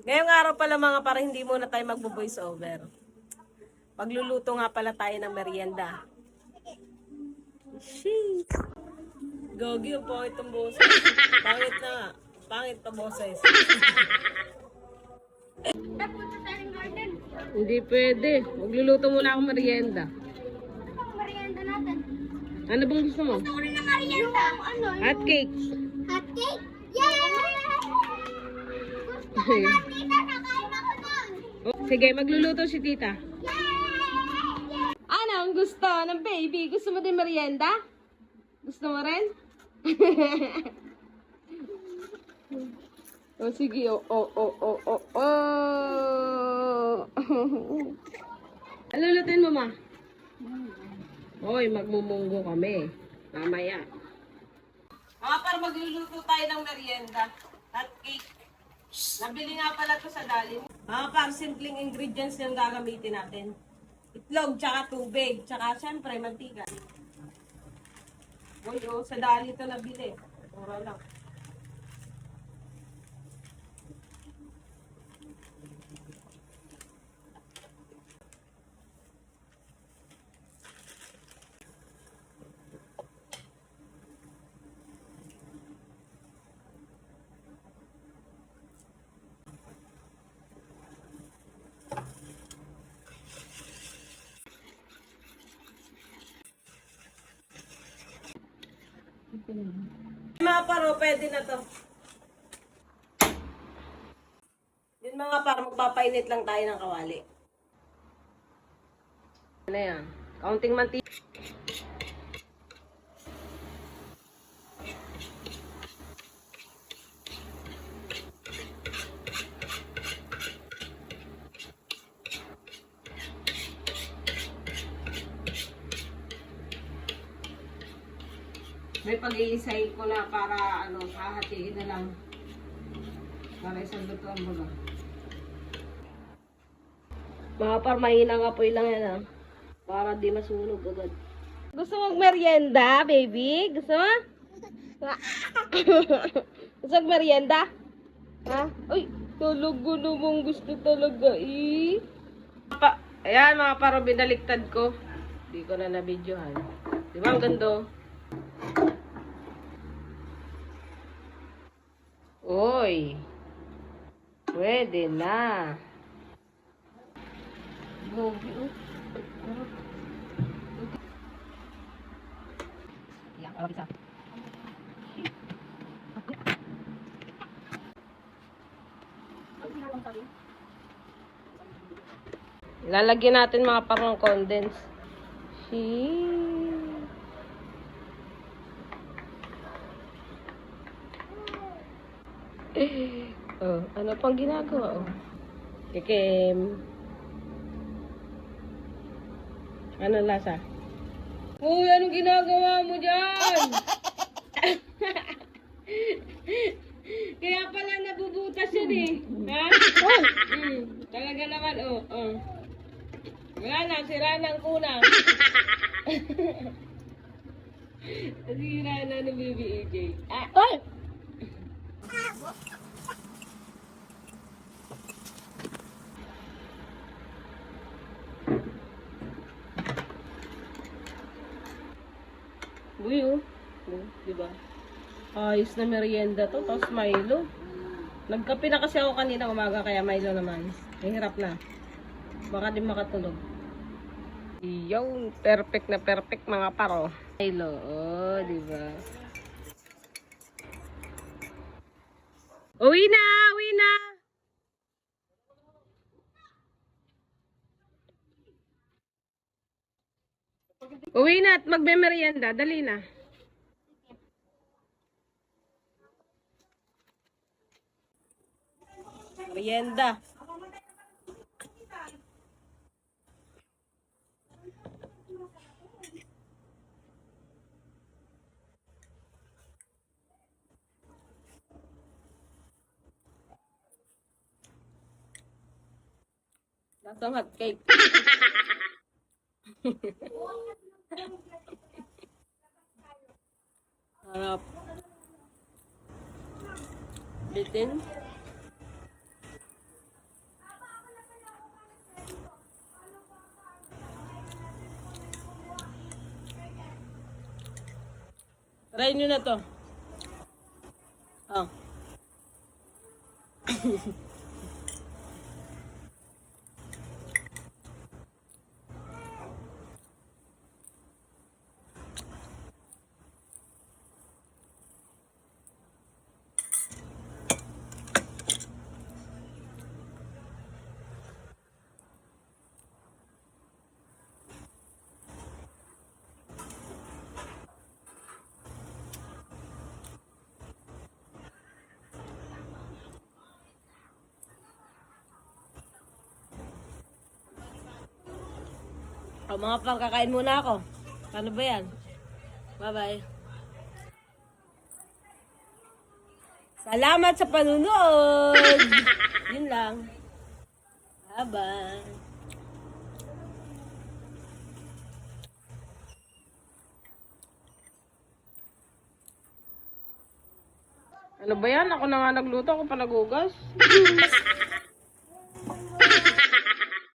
Ngayong araw pala mga para hindi muna tayo magbo-voice over. Magluluto nga pala tayo ng merienda. Sheesh. Gogi, yung pangit ang boses. Pangit na nga. Pangit pa boses. Napunta tayong garden. Hindi pwede. Magluluto muna akong merienda. Ano bang merienda natin? Ano bang gusto mo? Gusto ko rin na merienda. Hot cakes. Hot cake? Yay! Gusto ko na, tita. Nakain ako nun. Oh, sige, magluluto si tita. Yay! Ano ang gusto ng baby? Gusto mo din merienda? Gusto mo rin? Oh, sige. Ano lutuin mo, ma? Hoy, magmumunggo kami. Mamaya. Para magluluto tayo ng merienda. Hot cake. Nabili nga pala to sa Dali. Para simpleng ingredients yung gagamitin natin. Itlog, tsaka tubig, tsaka syempre mantika. Uy, sa Dali to nabili. Mura lang. Mga paro, pwede na to. Yun mga para magpapainit lang tayo ng kawali. Ano yan? Kaunting mantika. May pag-iisay ko na para hahatiin na lang. Para isang luto ang baga. Mga par, mahina nga po lang yan para di masunog agad. Gusto mong merienda, baby? Gusto mo? Gusto mong merienda? Ha? Uy, talaga namang gusto talaga eh. Ayan mga paro, binaliktad ko. Hindi ko na nabidyohan. Di ba ang ganda? Uy, pwede na. Lalagyan natin mga parang condense. Oh, ano pang ginagawa? Oh. Kikim. Ano lasa? Uy, anong ginagawa mo dyan? Kaya pala nabubutas yun eh. Ha? Talaga naman, oh. Wala na, sira na ang kunang. Sira na ng BBEJ. Ay! Uy, diba? Ayos na merienda to, tapos Milo. Nagkape na kasi ako kanina umaga, kaya Milo naman. Mahirap na. Baka di makatulog. Yung perfect na perfect mga paro. Milo, diba? Uwi na! Uwi na! Uwi na at magme-merienda. Dali na. Merienda. Lasang hot cake. Harap. Bitin. Try nyo na to. Oh. O mga pang, kakain muna ako. Paano ba yan? Bye-bye. Salamat sa panunood! Yun lang. Bye-bye. Ano ba yan? Ako na nga nagluto, ako pa nagugas.